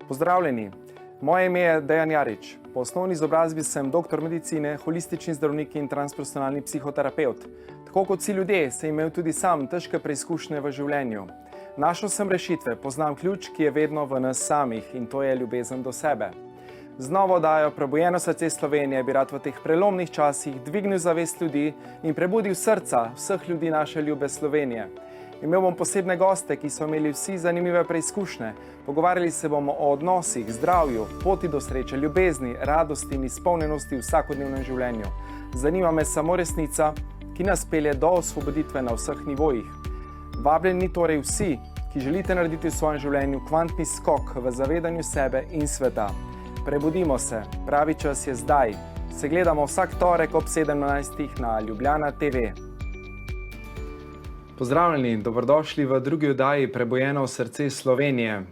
Pozdravljeni, moje ime je Dejan Jarič. Po osnovni izobrazbi sem doktor medicine, holistični zdravnik in transpersonalni psihoterapevt. Tako kot vsi ljudje, sem imel tudi sam težke preizkušnje v življenju. Našel sem rešitve, poznam ključ, ki je vedno v nas samih, in to je ljubezen do sebe. Z novo oddajo Prebujeno srce Slovenije bi rad v teh prelomnih časih dvignil zavest ljudi in prebudil srca vseh ljudi naše ljube Slovenije. Imel bom posebne goste, ki so imeli vsi zanimive preizkušnje. Pogovarjali se bomo o odnosih, zdravju, poti do sreče, ljubezni, radosti in izpolnjenosti v vsakodnevnem življenju. Zanima me samo resnica, ki nas pelje do osvoboditve na vseh nivojih. Vabljeni torej vsi, ki želite narediti v svojem življenju kvantni skok v zavedanju sebe in sveta. Prebudimo se, pravi čas je zdaj. Se gledamo vsak torek ob 17. na Ljubljana TV. Pozdravljeni, dobrodošli v drugi oddaji Prebujeno srce Slovenije.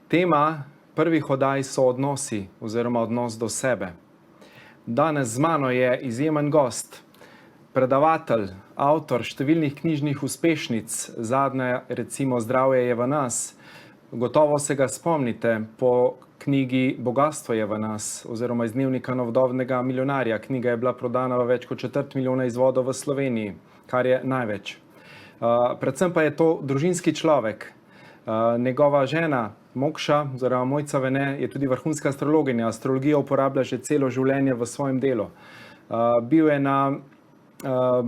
Tema prvih oddaj so odnosi oziroma odnos do sebe. Danes z mano je izjemen gost, predavatelj, avtor številnih knjižnih uspešnic, zadnja recimo Zdravje je v nas. Gotovo se ga spomnite po knjigi Bogastvo je v nas oziroma iz dnevnika novodobnega milijonarja. Knjiga je bila prodana v več kot 250 000 izvodov v Sloveniji, kar je največ. Predvsem pa je to družinski človek. Njegova žena Mokša oziroma Mojca Vene je tudi vrhunska astrologinja. Astrologijo uporablja že celo življenje v svojem delu. Bil je na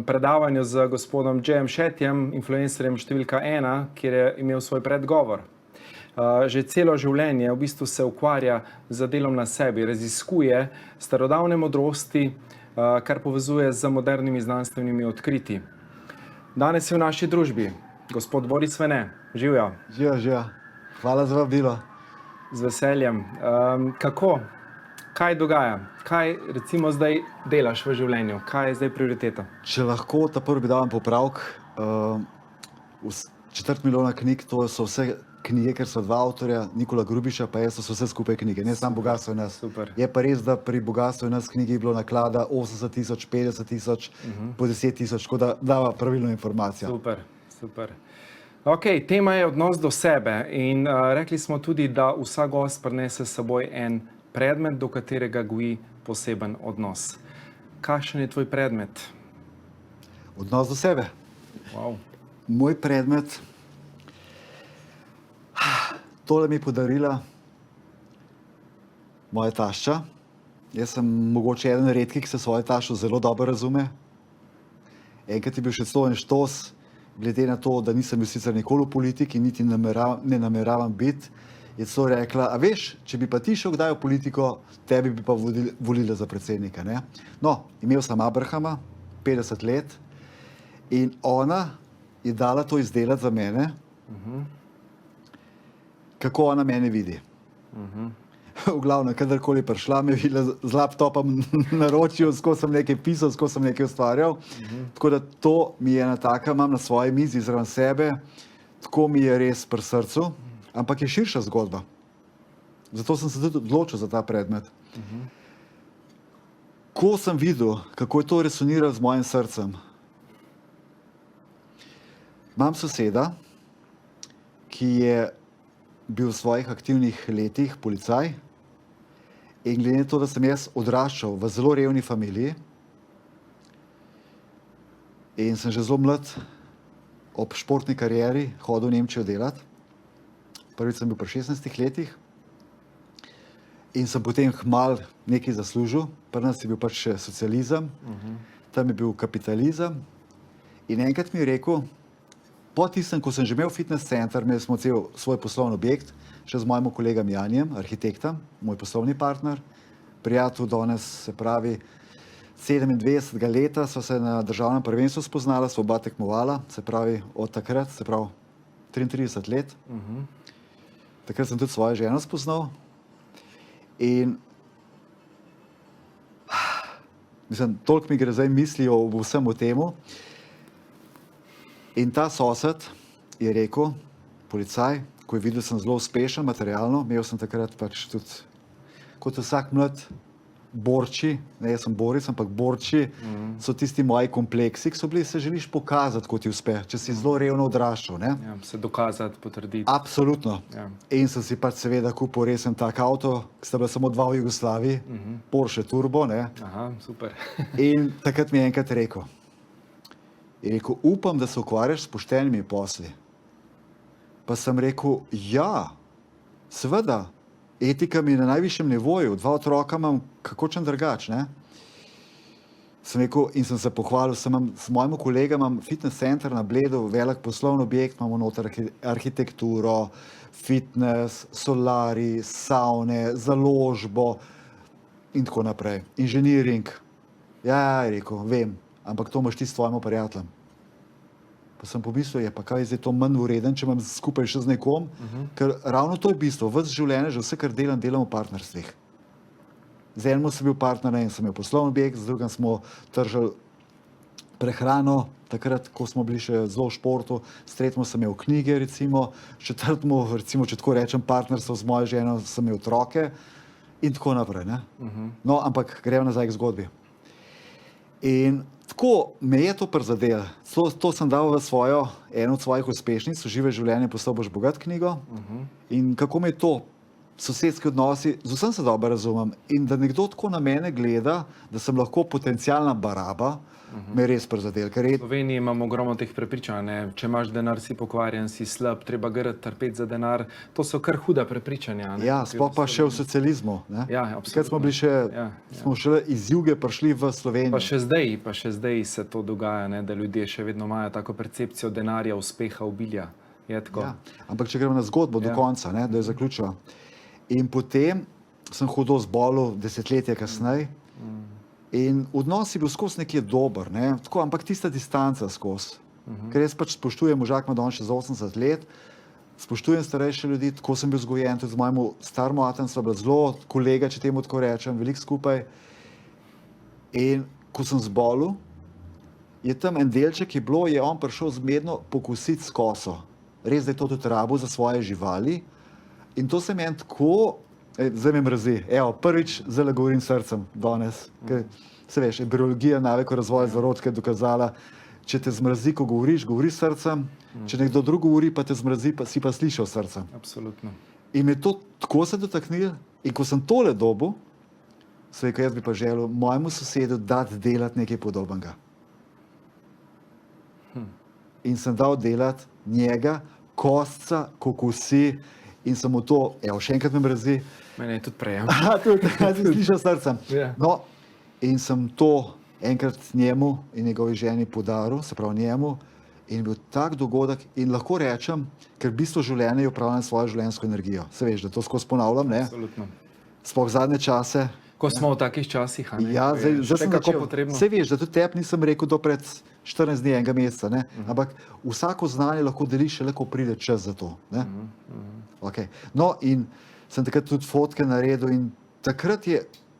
predavanju z gospodom Jayem Shettyjem, influencerjem številka 1, kjer je imel svoj predgovor. Že celo življenje v bistvu se ukvarja z delom na sebi, raziskuje starodavne modrosti, kar povezuje z modernimi znanstvenimi odkritji. Danes je v naši družbi gospod Boris Vene. Živjo. Živjo. Hvala za vabilo. Z veseljem. Kako? Kaj dogaja? Kaj recimo zdaj delaš v življenju? Kaj je zdaj prioriteta? Če lahko, ta prvi bi dal popravek. 250 000 knjig, to so vse knjige, ker so dva avtorja, Nikola Grubiša pa jaz, so vse skupaj knjige, ne samo Bogastvo je nas. Super. Je pa res, da pri Bogastvo je nas knjigi bilo naklada 80 000, 50 000, po 10 000, tako da dava pravilno informacijo. Super, super. Ok, tema je odnos do sebe in rekli smo tudi, da vsak gost prinese s seboj en predmet, do katerega goji poseben odnos. Kakšen je tvoj predmet? Odnos do sebe. Wow. Moj predmet, tole mi je podarila moja tašča. Jaz sem mogoče eden redkih, ki se svojo taščo zelo dobro razume. Enkrat je bil še celo en štos, glede na to, da nisem bil sicer nikoli v politiki, niti ne nameravam biti, je celo rekla, a veš, če bi pa ti šel kdaj v politiko, tebi bi pa volila za predsednika, ne? No, imel sem Abrahama, 50 let, in ona je dala to izdelati za mene, kako ona mene vidi. V glavnem, kadarkoli prišla, me videla z laptopom na ročju, skozi sem nekaj pisal, skozi sem nekaj ustvarjal. Tako da to mi je ena taka, imam na svoji mizi zraven sebe, tako mi je res pri srcu, ampak je širša zgodba. Zato sem se tudi odločil za ta predmet. Ko sem videl, kako je to resoniralo z mojim srcem, imam soseda, ki je bil v svojih aktivnih letih policaj in glede na to, da sem jaz odraščal v zelo revni familiji in sem že zelo mlad ob športni karieri hodil v Nemčijo delati. Prvič sem bil pri 16 letih in sem potem kmalu nekaj zaslužil. Pri nas je bil pač socializem, tam je bil kapitalizem in enkrat mi je rekel, po tistem, ko sem že imel fitness center, imeli smo cel svoj poslovni objekt, še z mojim kolegom Janijem, arhitektom, moj poslovni partner, prijatelj danes, se pravi, 27. leta sva se na državnem prvenstvu spoznala, sva oba tekmovala, se pravi, od takrat, se pravi, 33 let. Takrat sem tudi svojo ženo spoznal in mislim, toliko mi gre zdaj misli o vsem o temu. In ta sosed je rekel, policaj, ko je videl, da sem zelo uspešen materialno, imel sem takrat pač tudi, kot vsak mlad, borči, ne jaz sem Boris, ampak borči so tisti moji kompleksi, ki so bili, se želiš pokazati, kot ti uspe, če si zelo revno odraščal. Ne? Ja, se dokazati, potrditi. Absolutno. Ja. In sem si pač seveda kupil resen tak avto, ki sta bila samo dva v Jugoslaviji, Porsche Turbo. Ne? Aha, super. In takrat mi je enkrat rekel, upam, da se ukvarjaš s poštenimi posli. Pa sem rekel, ja, seveda, etika mi je na najvišjem nivoju, 2 otroka imam, kako čem drugač, ne? Sem rekel in sem se pohvalil, s mojim kolegom imam fitness center na Bledu, velik poslovni objekt, imamo noter arhitekturo, fitness, solari, savne, založbo in tako naprej. Inženiring. Ja, je rekel, vem, ampak to imaš ti s tvojim prijateljem. Pa sem pomislil, pa kaj je zdaj to manj vreden, če imam skupaj še z nekom, ker ravno to je bistvo, ves življenje, že vse, kar delam v partnerstvih. Z enim sem bil partner, en sem imel poslovni objekt, z drugim smo tržili prehrano, takrat, ko smo bili še zelo v športu, s tretjim sem imel knjige, recimo, s četrtim, recimo, če tako rečem, partnerstvo z mojo ženo, sem imel otroke in tako naprej. Ne? No, ampak gremo nazaj k zgodbi. In tako me je to prizadelo. To sem dal v eno od svojih uspešnic, Žive življenje, postal boš bogat knjigo. In kako me je to, sosedski odnosi, z vsem se dobro razumem. In da nekdo tako na mene gleda, da sem lahko potencialna baraba, me res prizadelo. V Sloveniji imamo ogromno teh prepričanj. Ne? Če imaš denar, si pokvarjen, si slab, treba grati, trpeti za denar. To so kar huda prepričanja. Ne? Ja, sploh pa še v socializmu. Ne? Ja, absolutno. Smo bili smo šele iz juge prišli v Slovenijo. Pa še zdaj se to dogaja, ne? Da ljudje še vedno imajo tako percepcijo denarja, uspeha, obilja. Ja, ampak če gremo na zgodbo do konca, ne? Da jo zaključujem. In potem sem hudo zbolel desetletje kasneje. In odnos je bil skozi nekje dober, ne? Tako, ampak tista distanca skozi. Ker jaz pač spoštujem, možak ima danes še za 80 let, spoštujem starejše ljudi, tako sem bil vzgojen, tudi z mojim starim atom sva bila zelo kolega, če temu tako rečem, veliko skupaj. In ko sem zbolel, je tam en delček je bilo, je on prišel zmerno pokusiti s koso. Res, da je to tudi rabo za svoje živali. In to se meni tako, zdaj me mrazi. Evo, prvič zdaj govorim srcem danes. Ker, se veš, biologija naveko razvoja zarodka je dokazala, če te zmrazi, ko govoriš srcem, če nekdo drug govori, pa te zmrazi, pa si pa slišal srcem. Absolutno. In me to tako se dotaknil. In ko sem tole dobil, sem rekel, jaz bi pa želel mojemu sosedu dati delati nekaj podobnega. In sem dal delati njega, kostca, kokosi, in sem mu to, evo, še enkrat me mrazi. Mene je tudi prej. Tudi, si slišal srcem. Yeah. No, in sem to enkrat njemu in njegovi ženi podaril, se pravi njemu, in bil tak dogodek in lahko rečem, ker bistvo življenja je upravljanje svojo življenjsko energijo. Se veš, da to skozi ponavljam, ne? Absolutno. Sploh zadnje čase. Ko smo v takih časih, a ne? Ja, zdaj sem kako potrebno. Se veš, da tudi tebi nisem rekel do pred 14 dni enega meseca, ne? Ampak vsako znanje lahko deliš, šele ko pride čas za to, ne? Okay. No, in sem takrat tudi fotke naredil in takrat je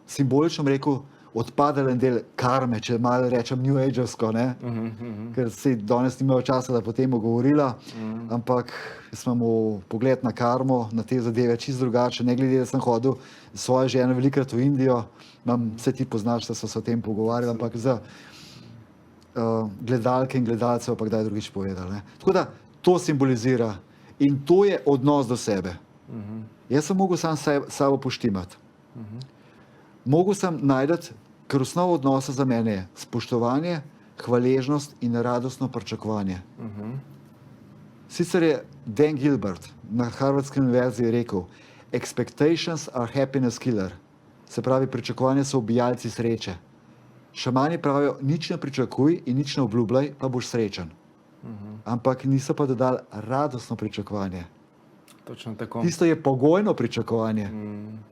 simbolično rekel, odpadal en del karme, če malo rečem New Agersko, ne? Ker si danes nimajo časa, da potem govorila, ampak smo mu pogled na karmo, na te zadeve čisto drugače, ne glede, da sem hodil svojo ženo velikrat v Indijo, vse ti poznaš, da so se o tem pogovarjali, ampak za gledalke in gledalce pa kdaj drugič povedali. Ne? Tako da to simbolizira in to je odnos do sebe. Jaz sem mogel sam sabo poštimati. Mogel sem najdeti, ker osnova odnosa za mene je spoštovanje, hvaležnost in radostno pričakovanje. Sicer je Dan Gilbert na Harvardski univerzi rekel, expectations are happiness killer. Se pravi, pričakovanja so ubijalci sreče. Šamani pravijo, nič ne pričakuj in nič ne obljubljaj, pa boš srečen. Ampak niso pa dodali radostno pričakovanje. Točno tako. Tisto je pogojno pričakovanje.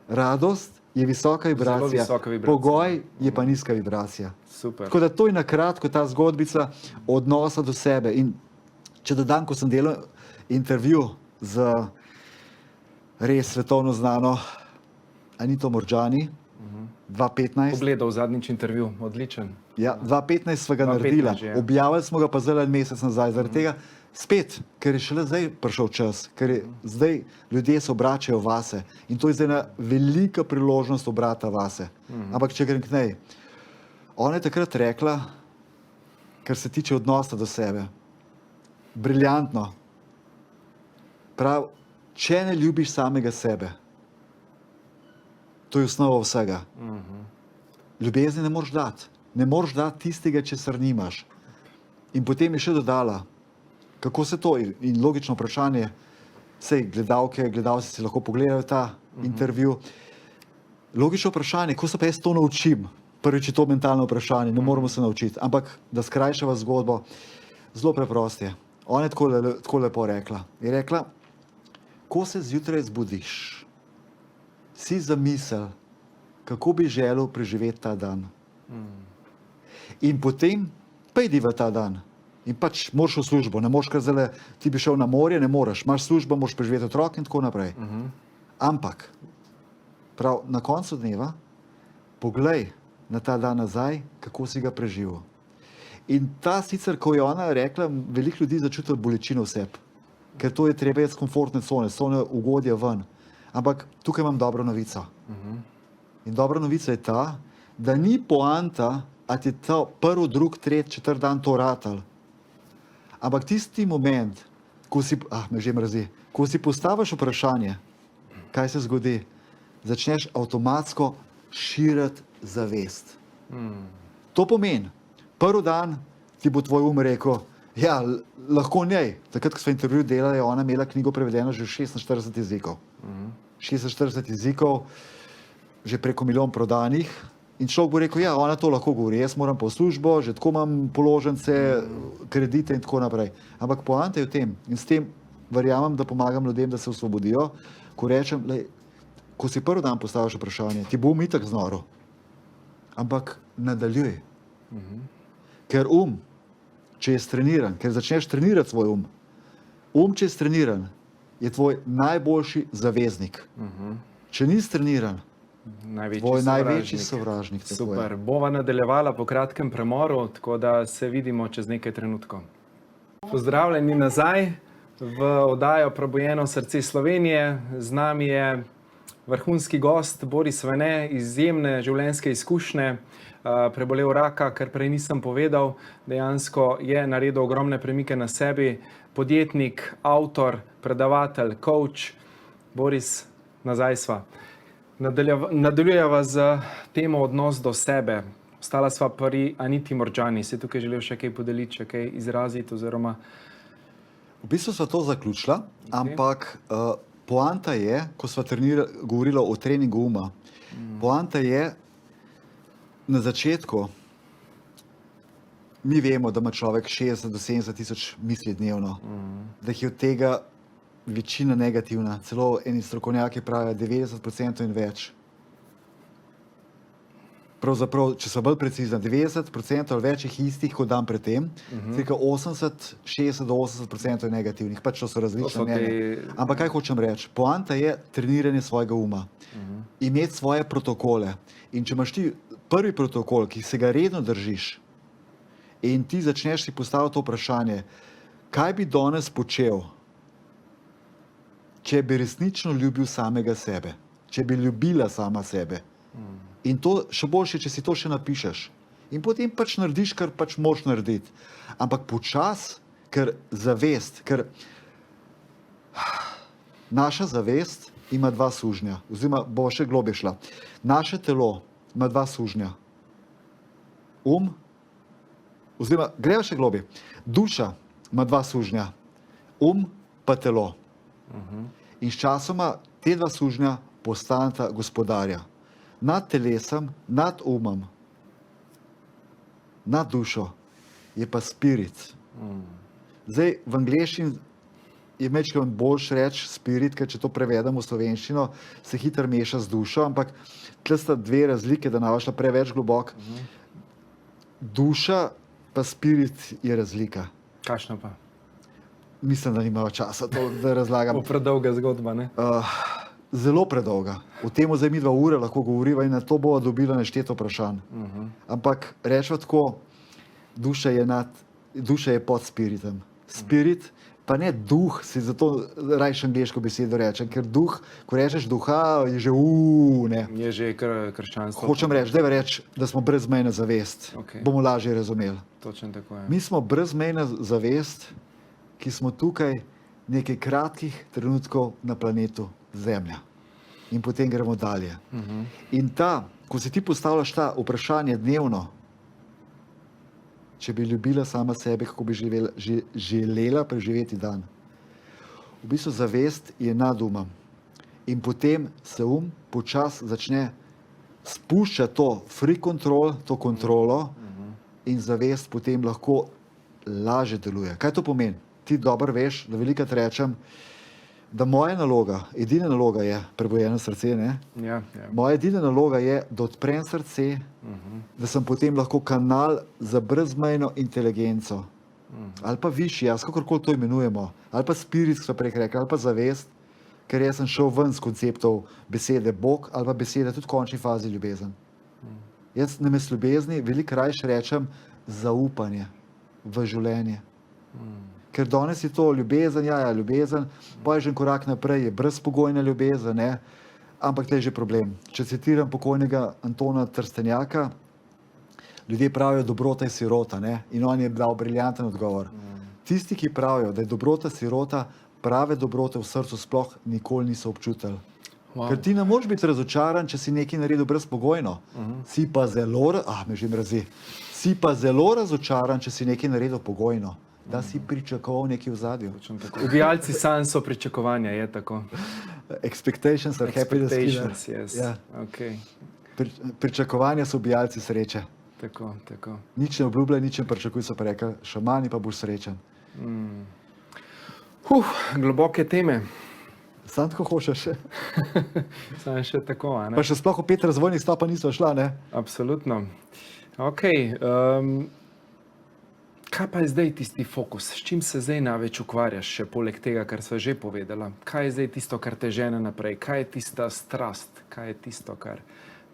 Radost je visoka vibracija, pogoj je pa nizka vibracija. Super. Tako da to je na kratko ta zgodbica odnosa do sebe. In če dodam, ko sem delal intervju z res svetovno znano Anito Mordžani, 2015. Pogledal zadnjič intervju, odličen. Ja, 2015 sva ga naredila. Objavili smo ga pa zelo en mesec nazaj. Zaradi tega, Spet, ker je šele zdaj prišel čas, ker je zdaj ljudje se obračajo vase in to je zdaj ena velika priložnost obrata vase. Ampak če grem k njej, ona je takrat rekla, kar se tiče odnosa do sebe, briljantno. Prav, če ne ljubiš samega sebe, to je osnova vsega. Ljubezni ne moreš dati. Ne moreš dati tistega, česar nimaš. In potem je še dodala, kako se to, in logično vprašanje, sej gledalci si lahko pogledajo ta intervju, logično vprašanje, kako se pa jaz to naučim? Prvič je to mentalno vprašanje, ne moramo se naučiti, ampak da skrajšava zgodbo, zelo preprost je. Ona je tako lepo rekla. Je rekla, ko se zjutraj zbudiš, si zamisel, kako bi želel preživeti ta dan. In potem pejdi v ta dan. In pač moraš v službo, ne moreš kar zdaj, ti bi šel na morje, ne moreš, imaš službo, moraš preživeti otrok in tako naprej. Ampak, prav na koncu dneva, poglej na ta dan nazaj, kako si ga preživel. In ta sicer, ko je ona rekla, veliko ljudi začuti bolečino v sebi, ker to je treba jeti z komfortne cone ugodja ven. Ampak tukaj imam dobro novico. In dobra novica je ta, da ni poanta, a ti je ta prvi, drugi, tretji, četrti dan to ratal. Ampak tisti moment, ko si, me že mrzi, ko si postaviš vprašanje, kaj se zgodi, začneš avtomatsko širiti zavest. To pomeni, prvi dan ti bo tvoj rekel, ja, lahko njej. Takrat, ko smo intervju delali, je ona imela knjigo prevedeno že v 46 jezikov. 46 jezikov, že preko 1 milijon prodanih. In človek bo rekel, ja, ona to lahko govori, jaz moram po službo, že tako imam položnice, kredite in tako naprej. Ampak poanta je v tem, in s tem verjamem, da pomagam ljudem, da se osvobodijo, ko rečem, ko si prvi dan postaviš vprašanje, ti bo itak znoro, ampak nadaljuj. Ker če je streniran, ker začneš trenirati svoj če je streniran, je tvoj najboljši zaveznik. Če ni streniran, tvoj največji sovražnik. Super. Bova nadaljevala po kratkem premoru, tako da se vidimo čez nekaj trenutkov. Pozdravljeni nazaj v oddajo Prebujeno srce Slovenije. Z nami je vrhunski gost Boris Vene, izjemne življenjske izkušnje, prebolel raka, kar prej nisem povedal, dejansko je naredil ogromne premike na sebi, podjetnik, avtor, predavatelj, coach. Boris, nazaj sva. Nadaljujeva z temo odnos do sebe. Ostala sva pri Aniti Mordžani. Si tukaj želel še kaj podeliti, še kaj izraziti oziroma... V bistvu sva to zaključila, ampak poanta je, ko sva govorila o treningu poanta je na začetku, mi vemo, da ima človek 60 do 70 tisoč misli dnevno, da jih je od tega večina negativna, celo eni strokovnjaki pravijo 90% in več. Pravzaprav, če so bolj precizna, 90% ali več jih istih, kot dan pred tem, cirka 60 do 80% je negativnih, pač to so različne mnenja. Ampak kaj hočem reči? Poanta je treniranje svojega imeti svoje protokole. In če imaš ti prvi protokol, ki se ga redno držiš, in ti začneš si postaviti to vprašanje, kaj bi danes počel, če bi resnično ljubil samega sebe, če bi ljubila sama sebe. In to še boljše, če si to še napišeš. In potem pač narediš, kar pač moraš narediti. Ampak počas, ker zavest, ker naša zavest ima 2 sužnja, oziroma bo še globje šla. Naše telo ima 2 sužnja. Oziroma, greva še globje. Duša ima 2 sužnja. Pa telo. In sčasoma te 2 sužnja postaneta gospodarja. Nad telesom, nad nad dušo je pa spirit. Zdaj, v angleščini je malo boljše reči spirit, ker če to prevedemo v slovenščino, se hitro meša z dušo, ampak tle sta 2 razlike, da ne bo šla preveč globoko. Duša pa spirit je razlika. Kakšna pa? Mislim, da nimamo časa to, da razlagam. Predolga zgodba, ne? Zelo predolga. O tem zdaj mi 2 ure lahko govoriva in na to bova dobila nešteto vprašanj. Ampak rečeva tako, duša je pod spiritom. Spirit pa ne duh, si zato rajši angleško besedo rečem, ker duh, ko rečeš duha, je že ne. Je že krščanstvo. Hočem reči, da smo brezmejna zavest. Okay. Bomo lažje razumeli. Točno tako je. Mi smo brezmejna zavest, ki smo tukaj nekaj kratkih trenutkov na planetu Zemlja. In potem gremo dalje. In ko si ti postavljaš ta vprašanje dnevno, če bi ljubila sama sebe, kako bi želela preživeti dan. V bistvu zavest je nad umom. In potem se počasi začne spuščati to free control, to kontrolo in zavest potem lahko lažje deluje. Kaj to pomeni? Ti dobro veš, da velikokrat rečem, da moja naloga, edina naloga je prebojeno srce, ne? Ja. Moja edina naloga je, da odprem srce, da sem potem lahko kanal za brezmejno inteligenco. Ali pa višji, kakorkoli to imenujemo, ali pa spirit, so prej rekli, ali pa zavest, ker jaz sem šel ven z konceptov besede Bog ali pa besede tudi v končni fazi ljubezen. Jaz namesto ljubezni veliko rajše rečem zaupanje v življenje. Ker danes je to ljubezen, ljubezen, pa je že en korak naprej, je brezpogojna ljubezen, ne? Ampak to je že problem. Če citiram pokojnega Antona Trstenjaka, ljudje pravijo, dobrota je sirota, ne? In on je dal briljanten odgovor. Tisti, ki pravijo, da je dobrota sirota, prave dobrote v srcu sploh nikoli niso občutili. Wow. Ker ti ne moreš biti razočaran, če si nekaj naredil brezpogojno. Si pa zelo razočaran, če si nekaj naredil pogojno. Da si pričakoval nekaj v zadju. Ubijalci sanj so pričakovanja, je tako. Expectations are happiness killer. Yes. Ja. Okay. Pričakovanja so ubijalci sreče. Tako. Nič ne obljubljaj, nič ne pričakuj, so pa rekli, šamani pa boš srečen. Globoke teme. Sam tako hočeš. Sam še tako, a ne? Pa še sploh v 5 razvojnih stopa niso šla, ne? Absolutno. Ok. Kaj pa je zdaj tisti fokus? S čim se zdaj največ ukvarjaš, še poleg tega, kar sva že povedala? Kaj je zdaj tisto, kar te žene naprej? Kaj je tista strast? Kaj je tisto, kar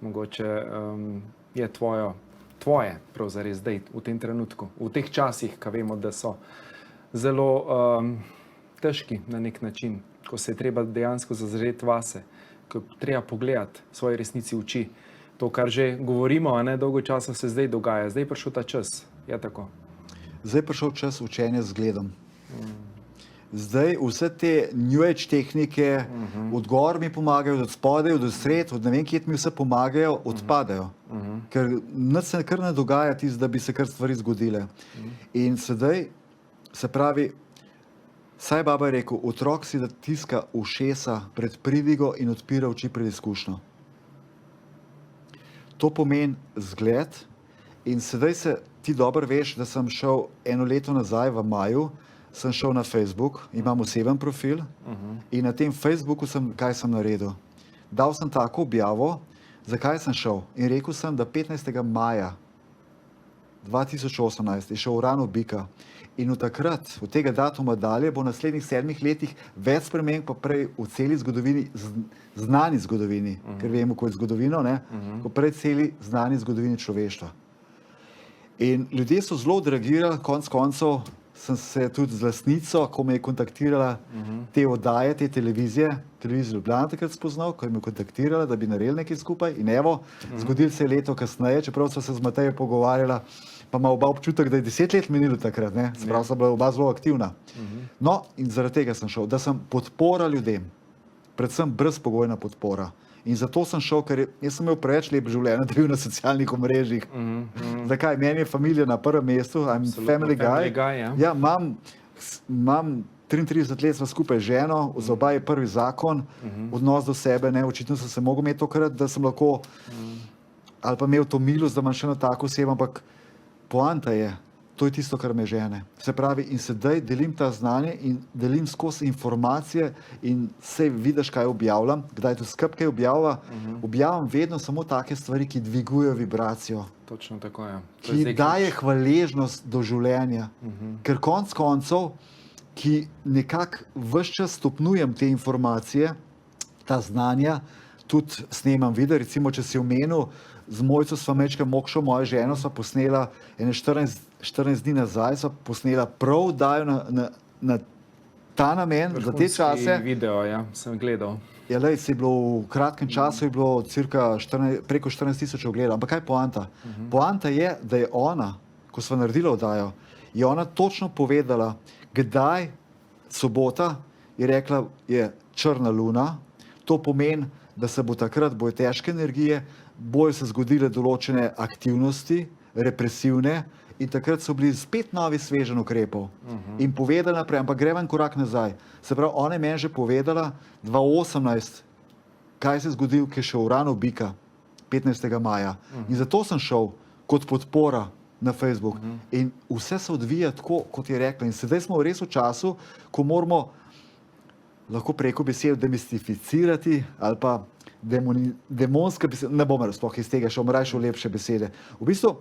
mogoče je tvoje pravzaprav zdaj, v tem trenutku? V teh časih, ko vemo, da so zelo težki na nek način, ko se je treba dejansko zazreti vase, ko treba pogledati svoje resnici v oči. To, kar že govorimo, a ne dolgo časa se zdaj dogaja. Zdaj je prišel ta čas. Je tako? Zdaj je prišel čas učenja z zgledom. Zdaj vse te New Age tehnike od gor mi pomagajo, od spodaj, od sred, od ne vem, kje mi vse pomagajo, odpadajo. Ker nič se kar ne dogaja tisto, da bi se kar stvari zgodile. In sedaj, se pravi, saj baba je rekel, otrok si da tiska ušesa pred pridigo in odpira oči pred izkušnjo. To pomeni zgled in sedaj se ti dobro veš, da sem šel 1 leto nazaj v maju, sem šel na Facebook, imam oseben profil in na tem Facebooku kaj sem naredil. Dal sem tako objavo, zakaj sem šel in rekel sem, da 15. maja 2018 je šel Uran v bika in od takrat, od tega datuma dalje, bo v naslednjih 7 letih več sprememb pa prej v celi zgodovini, znani zgodovini, ker vemo, ko je zgodovino, ne, ko prej celi znani zgodovini človeštva. In ljudje so zelo odreagirali, konec koncev sem se tudi z lastnico, ko me je kontaktirala te oddaje, te televizijo Ljubljana takrat spoznal, ko je me kontaktirala, da bi naredili nekaj skupaj in evo, zgodilo se je leto kasneje, čeprav so se z Matejo pogovarjala, pa ima oba občutek, da je 10 let minilo takrat, ne, se pravi, so bila oba zelo aktivna. No, in zaradi tega sem šel, da sem podpora ljudem, predvsem brezpogojna podpora. In zato sem šel, ker jaz sem imel preveč lep življenje, da bil na socialnih omrežjih. Zakaj? Meni je familija na prvem mestu, I'm family guy. Ja, imam 33 let sva skupaj z ženo, za oba je prvi zakon, odnos do sebe, ne, očitno sem se mogel imeti tokrat, da sem lahko, ali pa imel to milost, da imam še eno tako osebo, ampak poanta je, to je tisto, kar me žene. Se pravi, in sedaj delim ta znanje in delim skozi informacije in sej vidiš, kaj objavljam, kdaj to skrb kaj objavljam vedno samo take stvari, ki dvigujejo vibracijo. Točno tako, ja. Ki daje hvaležnost do življenja. Ker konec koncev, ki nekako ves čas stopnjujem te informacije, ta znanja, tudi snemam video, recimo, če si omenil, z Mojco sva mečkam Mokšo, mojo ženo, sva posnela 14 dni nazaj, sva posnela prav dajo na ta namen, za te čase. Video, ja, sem gledal. Ja, lej, si bilo v kratkem času je bilo preko 14.000 ogledov. Ampak kaj je poanta? Poanta je, da je ona, ko sva naredila oddajo, je ona točno povedala, kdaj sobota je rekla, je črna luna. To pomeni, da se bo takrat, bojo težke energije, bojo se zgodile določene aktivnosti, represivne, in takrat so bili spet novi sveženj ukrepov. In povedala naprej, ampak gremo en korak nazaj. Se pravi, ona je meni že povedala 2018, kaj se je zgodilo, ki je šel Uran v bika 15. maja. In zato sem šel kot podpora na Facebook. In vse se odvija tako, kot je rekla. In sedaj smo res v času, ko moramo lahko preko besed demistificirati ali pa demonske besede, ne bom sploh iz tega šel, raje šel lepše besede. V bistvu,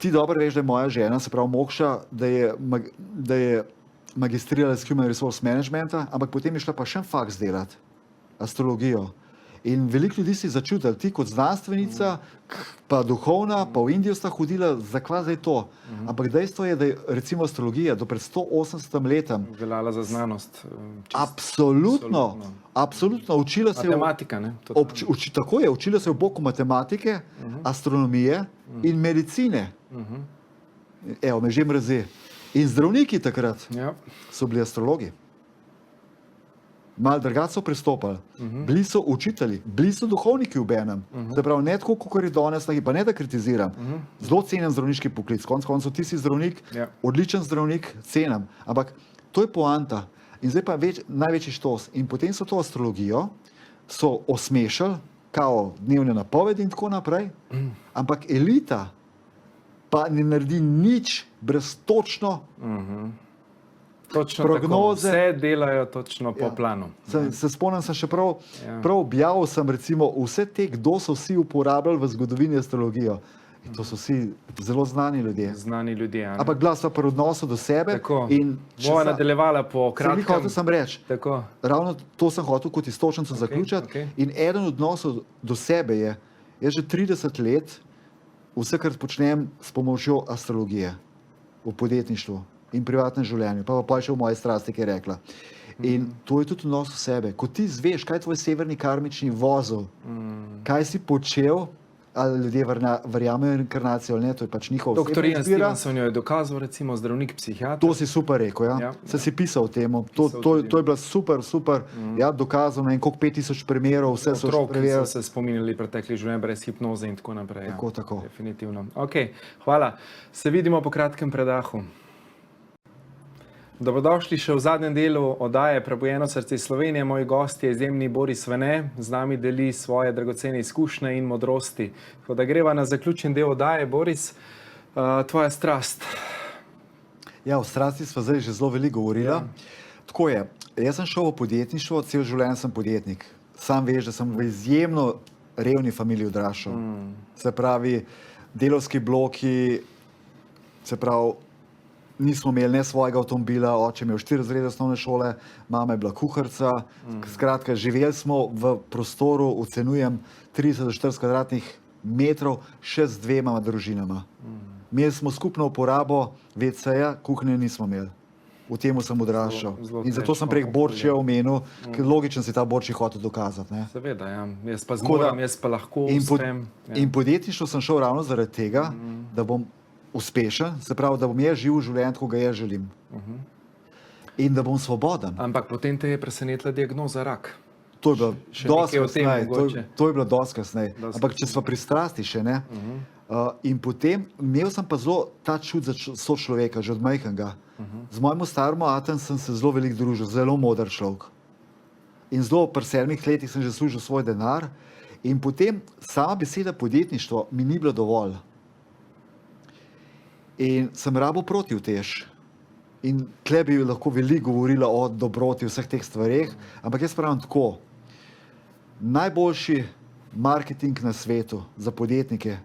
ti dobro veš, da je moja žena, se pravi Mokša, da je magistrirala iz Human Resource Managementa, ampak potem je šla pa še faks delati, astrologijo. In veliko ljudi si začutili, ti kot znanstvenica, pa duhovna, pa v Indijo sta hodila, zakaj zdaj to? Ampak dejstvo je, da je recimo astrologija do pred 180 letom veljala za znanost. Absolutno. Učila se matematika, ne? Tako je, učila se v boku matematike, astronomije in medicine. Evo, me že mrzi. In zdravniki takrat so bili astrologi. Malo drugače so pristopali. Bili so učitelji, bili so duhovniki v enem. Se pravi, ne tako, kot je danes, pa ne da kritiziram. Zelo cenim zdravniški poklic. Konec koncev, ti si zdravnik, odličen zdravnik, cenim. Ampak to je poanta. In zdaj pa največji štos. In potem so to astrologijo, so osmešali, kao dnevne napovedi in tako naprej. Ampak elita pa ne naredi nič brez točno prognoze. Vse delajo točno po planu. Se spomnim, sem še prav objavil sem recimo vse te, kdo so vsi uporabljali v zgodovini astrologijo. In to so vsi zelo znani ljudje. Ampak bila sta pri odnosu do sebe. Bova nadaljevala po kratkem. Hotel sem reči. Ravno to sem hotel kot istočnico zaključiti. In eden odnosov do sebe je, jaz že 30 let vse, kar počnem s pomočjo astrologije v podjetništvu in privatnem življenju, pa še v moje strasti, ki je rekla. In to je tudi odnos v sebe. Ko ti zveš, kaj je tvoj severni karmični vozel, kaj si počel, ali ljudje verjamejo reinkarnacijo ali ne, to je pač njihov osebna izbira. Dr. Ian Stevenson jo je dokazal, recimo zdravnik psihiater. To si super rekel, ja. Se si pisal o tem. To je bila super, dokazano in koliko 5000 primerov, vse so otrok, ki so se spominjali preteklih življenj brez hipnoze in tako naprej. Tako. Definitivno. Ok, hvala. Se vidimo po kratkem predahu. Dobrodošli še v zadnjem delu oddaje Prebujeno srce Slovenije. Moj gost je izjemni Boris Vene, z nami deli svoje dragocene izkušnje in modrosti. Tako da greva na zaključen del oddaje. Boris, tvoja strast. Ja, o strasti sva zdaj že zelo veliko govorila. Tako je, jaz sem šel v podjetništvo, cel življenje sem podjetnik. Sam veš, da sem v izjemno revni familiji odraščal. Se pravi, delavski bloki, se pravi, nismo imeli ne svojega avtomobila, oče imel 4 razrede osnovne šole, mama je bila kuharica. Skratka, živeli smo v prostoru, ocenjujem 30 do 40 kvadratnih metrov, še z 2 družinama. Imeli smo skupno uporabo WC-ja, kuhinje nismo imeli. V temu sem odraščal. In zato sem prek Borčija omenil, ker logično si ta Borčij hotel dokazati. Ne? Seveda, ja. Jaz pa zmoram, jaz pa lahko uspem. In podjetništvo sem šel ravno zaradi tega, da bom uspešen, se pravi, da bom jaz živel življenje, ko ga jaz želim. In da bom svoboden. Ampak potem te je presenetila diagnoza rak. To je bilo dosti kasneje. Ampak če sva pri strasti še, ne? In potem imel sem pa zelo ta čut za sočloveka, že od majhnega. Z mojim starim atom sem se zelo veliko družil, zelo moder človek. In zelo pri 7 letih sem že služil svoj denar. In potem sama beseda podjetništvo mi ni bila dovolj. In sem rabo protivtež. In tle bi lahko veliko govorila o dobroti, vseh teh stvareh, ampak jaz pravim tako. Najboljši marketing na svetu za podjetnike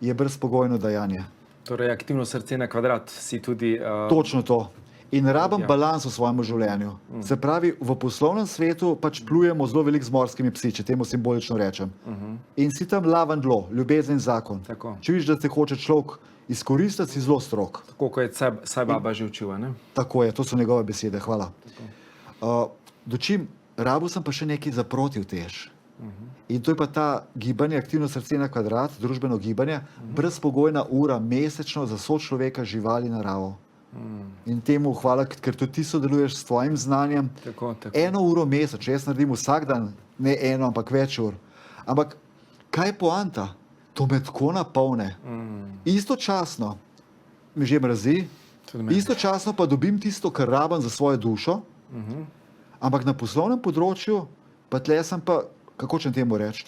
je brezpogojno dajanje. Torej, aktivno srce na kvadrat si tudi... Točno to. In rabim Ja. balans v svojem življenju. Se pravi, v poslovnem svetu pač plujemo zelo veliko z morskimi psi, če temu simbolično rečem. In si tam lavandlo, ljubezen in zakon. Tako. Če vidiš, da te hoče človek izkoristiti, si zelo strog. Tako kot je saj baba že učila, ne? Tako je, to so njegove besede, hvala. Dočim, rabil sem pa še nekaj za protivtež. In to je pa ta gibanje, aktivno srce na kvadrat, družbeno gibanje, brezpogojna ura mesečno za sočloveka, živali, naravo. In temu hvala, ker tudi ti sodeluješ s tvojim znanjem. Tako. 1 uro mesečno, jaz naredim vsak dan, ne 1, ampak več ur. Ampak kaj je poanta? To me tako napolne. Istočasno me že mrazi, Tudi mene. istočasno pa dobim tisto, kar rabim za svojo dušo, ampak na poslovnem področju, pa tle sem pa, kako čem temu reči,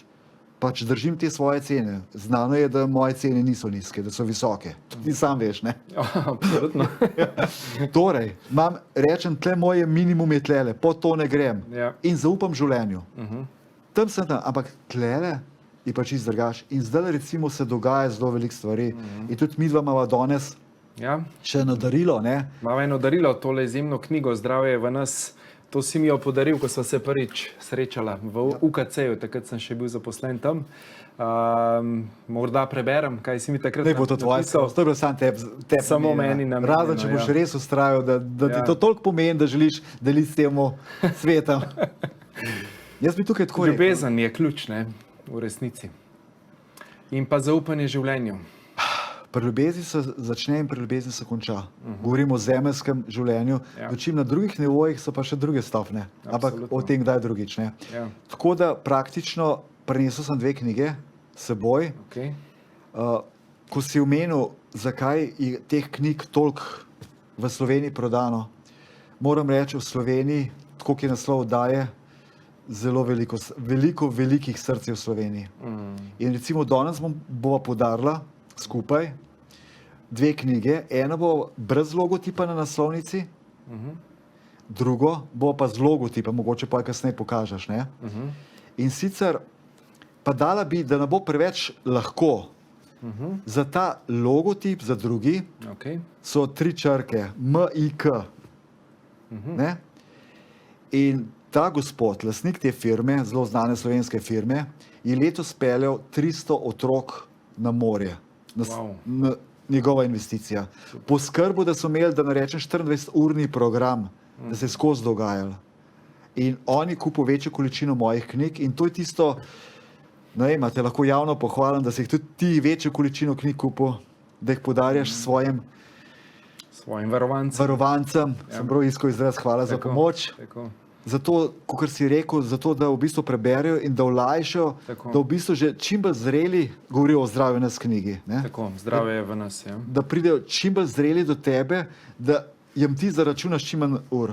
pač držim te svoje cene. Znano je, da moje cene niso nizke, da so visoke. Ti sam veš, ne? Absolutno. Torej, rečem, tle moje minimum je tlele, pod to ne grem. Ja. In zaupam življenju. Tam sem tam, ampak tlele je pač čist drugače. In zdaj recimo se dogaja zelo veliko stvari. In tudi midva imava danes Ja. še nadarilo, ne? Imamo eno darilo, tole izjemno knjigo Zdravje je v nas. To si mi jo podaril, ko sva se prvič srečala v UKC-ju, takrat sem še bil zaposlen tam. Morda preberem, kaj si mi takrat Ne bo to tvoje, napisal. to je bilo samo tebi. Samo meni namenjeno, Razen, če boš ja. res ustrajal, da ti Ja. to toliko pomeni, da želiš deliti s tem svetom. Jaz bi tukaj tako rekel. Ljubezen je ključ, ne, v resnici. In pa zaupanje življenju. Pri ljubezni se začne in pri ljubezni se konča. Govorimo o zemeljskem življenju, Ja. dočim na drugih nivojih so pa še druge stopnje. Ampak Absolutno. o tem kdaj drugič. Ne? Ja. Tako da praktično prinesel sem 2 knjige s seboj. Okay. Ko si omenil, zakaj je teh knjig toliko v Sloveniji prodano, moram reči, v Sloveniji, tako ki je naslov daje, zelo veliko velikih src je v Sloveniji. In recimo danes bova podarila skupaj 2 knjige. Ena bo brez logotipa na naslovnici, drugo bo pa z logotipa, mogoče pa kasneje pokažeš. Ne? In sicer pa dala bi, da ne bo preveč lahko. Za ta logotip, za drugi, Okay. so 3 črke, MIK. Ne? In ta gospod, lastnik te firme, zelo znane slovenske firme, je letos peljal 300 otrok na morje. Wow. Njegova investicija. Poskrbel, da so imeli, da ne rečem, 24-urni program, da se je skozi dogajalo. In oni kupujejo večjo količino mojih knjig in to je tisto, ne vem, te lahko javno pohvalim, da si jih tudi ti večjo količino knjig kupil, da jih podarjaš svojim Svojim varovancem. varovancem. Sem prav iskal izraz, hvala za Tako, pomoč. Tako. Zato, kot si rekel, zato, da v bistvu preberejo in da olajšajo, Tako. da v bistvu že čim bolj zreli govorijo o zdravju nas knjigi. Ne? Tako, zdravje je v nas. Ja. Da pridejo čim bolj zreli do tebe, da jim ti zaračunaš čim manj ur.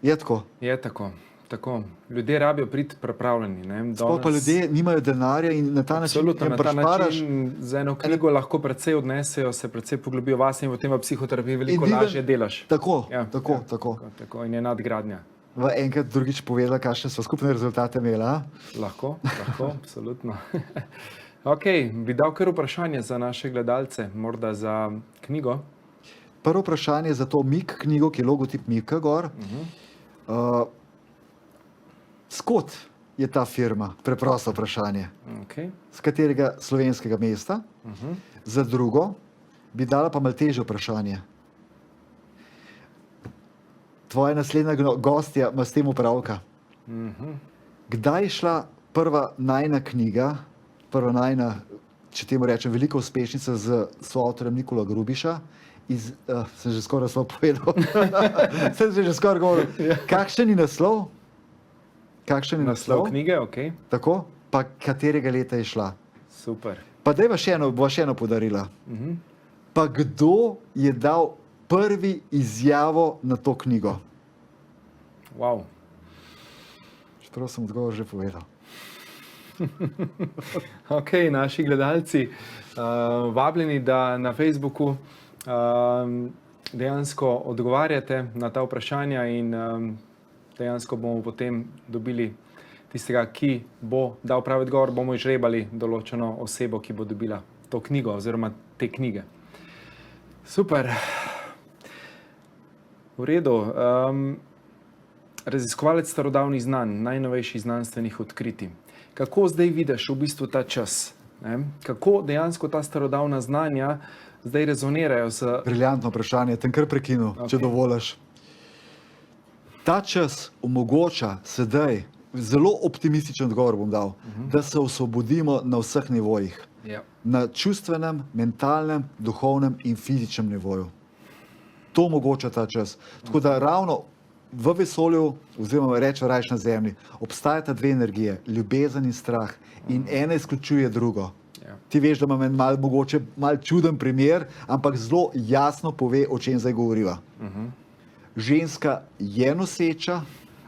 Je tako. Je tako. Tako. Ljudje rabijo priti pripravljeni. Ne? Sploh pa ljudje nimajo denarja in na ta način Absolutno, jim na ta prišparaš. način z eno knjigo lahko precej odnesejo, se precej poglobijo vase in potem v psihoterapiji veliko In vi lažje delaš. Tako, Ja, tako, ja, tako. Tako. In je nadgradnja. V enkrat drugič povedala, kakšne so skupne rezultate imela. Lahko, absolutno. Ok, bi dal kar vprašanje za naše gledalce, morda za knjigo. Prvo vprašanje je za to MIK knjigo, ki je logotip Mika gor. Skot je ta firma? Preprosto vprašanje. Okay. Z katerega slovenskega mesta? Za drugo bi dala pa malo težje vprašanje. Tvoja naslednja gostja ima s tem upravka. Kdaj je šla prva najna knjiga, prva najna, če temu rečem, velika uspešnica z soavtorjem Nikola Grubiša? Sem že skoraj povedal. Sem že skoraj govoril. Kakšen je naslov? Kakšen je Naslov knjige, ok. Tako, pa katerega leta je šla? Super. Pa daj bo še eno podarila. Pa kdo je dal prvi izjavo na to knjigo? Wow. Čeprav sem odgovor že povedal. Ok, naši gledalci, vabljeni, da na Facebooku dejansko odgovarjate na ta vprašanja in dejansko bomo potem dobili tistega, ki bo dal pravi odgovor, bomo izžrebali določeno osebo, ki bo dobila to knjigo oziroma te knjige. Super. V redu. Raziskovalec starodavnih znanj, najnovejših znanstvenih odkritij. Kako zdaj vidiš v bistvu ta čas? Ne? Kako dejansko ta starodavna znanja zdaj rezonirajo z... Briljantno vprašanje, tem kar prekinil, če dovoliš. Ta čas omogoča sedaj, zelo optimističen odgovor bom dal, da se osvobodimo na vseh nivojih. Na čustvenem, mentalnem, duhovnem in fizičnem nivoju. To omogoča ta čas. Tako da ravno v vesolju, oziroma reče rajš na zemlji, obstajata dve energije, ljubezen in strah. In ena izključuje drugo. Ti veš, da imam en mogoče mal čuden primer, ampak zelo jasno pove, o čem zdaj govoriva. Ženska je noseča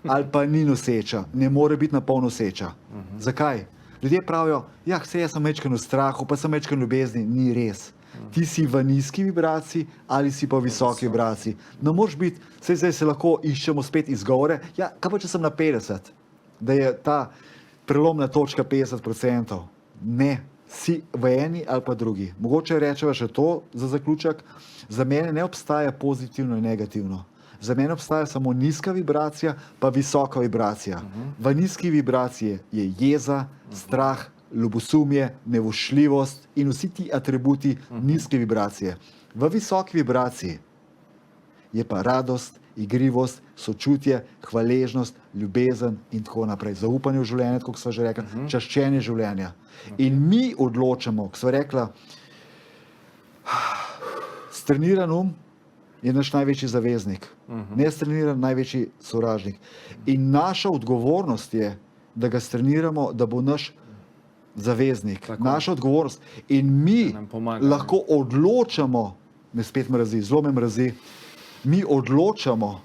ali pa ni noseča, ne more biti napol noseča. Zakaj? Ljudje pravijo, ja, jaz sem majčken v strahu, pa sem majčken v ljubezni. Ni res. Ti si v nizki vibraciji ali si pa v visoki vibraciji. Ne moreš biti, zdaj se lahko iščemo spet izgovore, ja, kaj pa če sem na 50, da je ta prelomna točka 50%. Ne, si v eni ali pa drugi. Mogoče rečeva še to za zaključek, za mene ne obstaja pozitivno in negativno. Za mene obstaja samo nizka vibracija, pa visoka vibracija. V nizki vibraciji je jeza, strah, ljubosumje, nevošljivost in vsi ti atributi nizke vibracije. V visoki vibraciji je pa radost, igrivost, sočutje, hvaležnost, ljubezen in tako naprej. Zaupanje v življenje, kot sva že rekla, čaščenje življenja. In mi odločamo, kot sva rekla, streniran je naš največji zaveznik. Nestreniran največji sovražnik. In naša odgovornost je, da ga streniramo, da bo naš zaveznik. Tako. Naša odgovornost. In mi lahko odločamo, me spet mrazi, zelo me mrazi, mi odločamo,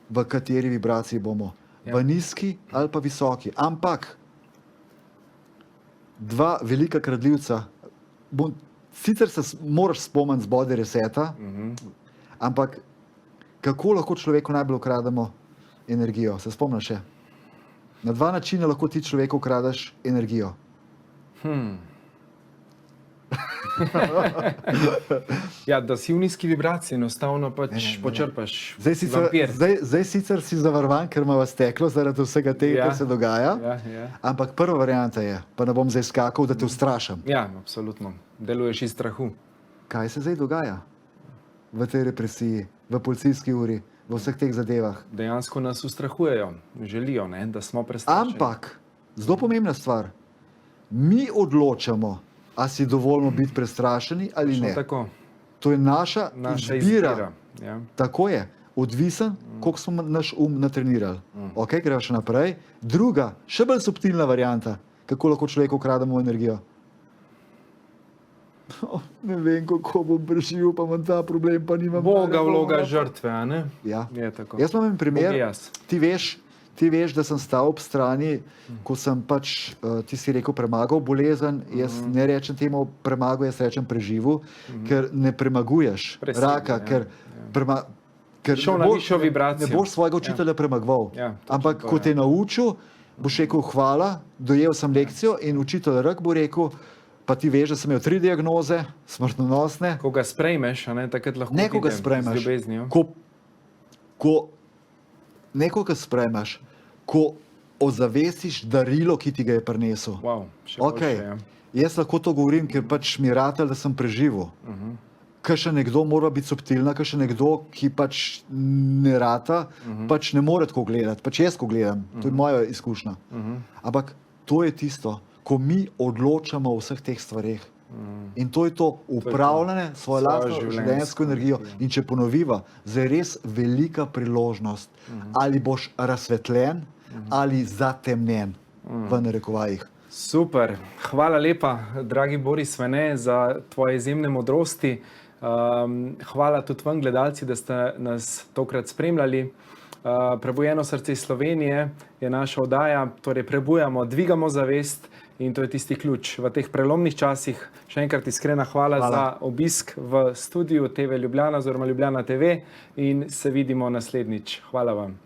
v kateri vibraciji bomo. V nizki ali pa visoki. Ampak dva velika kradljivca, sicer se moraš spomniti z body reseta, ampak kako lahko človeku najbolj ukrademo energijo? Se spomniš še? Na dva načina lahko ti človeku ukradeš energijo. Ja, da si v nizki vibraciji, enostavno pač počrpaš vampir. Zdaj sicer si zavarovan, ker ima vas teklo zaradi vsega tega, kar se dogaja, ampak prva varianta je, pa ne bom zdaj skakal, da te ustrašam. Ja, absolutno. Deluješ iz strahu. Kaj se zdaj dogaja v tej represiji, v policijski uri, v vseh teh zadevah? Dejansko nas ustrahujejo, želijo, ne, da smo prestrašeni. Ampak, zelo pomembna stvar, mi odločamo, a si dovoljno biti prestrašeni ali ne. Tako. To je naša izbira. Ja. Tako je. Odvisen, koliko smo naš natrenirali. Ok, gremo še naprej. Druga, še bolj subtilna varianta, kako lahko človeku ukrademo energijo. Ne vem, kako bom preživel, pa imam ta problem, pa nimam... Boga vloga žrtve, a ne? Ja. Je tako. Jaz imam en primer, ti veš, da sem stal ob strani, ko sem pač, ti si rekel, premagal bolezen, jaz ne rečem temu premagal, jaz rečem preživel, ker ne premaguješ raka, ker šel na višjo vibracijo. Ne boš svojega učitelja premagoval. Ampak ko te je naučil, boš rekel hvala, dojel sem lekcijo in učitelj rak bo rekel, pa ti veš, da sem imel 3 diagnoze, smrtonosne. Ko ga sprejmeš, a ne, takrat lahko nekoga sprejmeš, z ljubeznijo. Nekoga sprejmeš, ko ozavestiš darilo, ki ti ga je prinesel. Wow, še boljše, ja. Jaz lahko to govorim, ker pač mi ratelj, da sem preživel. Ker še nekdo mora biti subtilna, ker še nekdo, ki pač ne rata, pač ne more tako gledati. Pač jaz ko gledam, to je moja izkušnja. Ampak to je tisto, ko mi odločamo o vseh teh stvareh. In to je to upravljanje svojo lastno življenjsko energijo. In če ponoviva, zdaj je res velika priložnost, ali boš razsvetljen ali zatemnjen v narekovajih. Super, hvala lepa, dragi Boris Svene, za tvoje izjemne modrosti. Hvala tudi vam, gledalci, da ste nas tokrat spremljali. Prebujeno srce Slovenije je naša oddaja, torej prebujamo, dvigamo zavest in to je tisti ključ v teh prelomnih časih. Še enkrat iskrena hvala za obisk v studiu TV Ljubljana oziroma Ljubljana TV in se vidimo naslednjič. Hvala vam.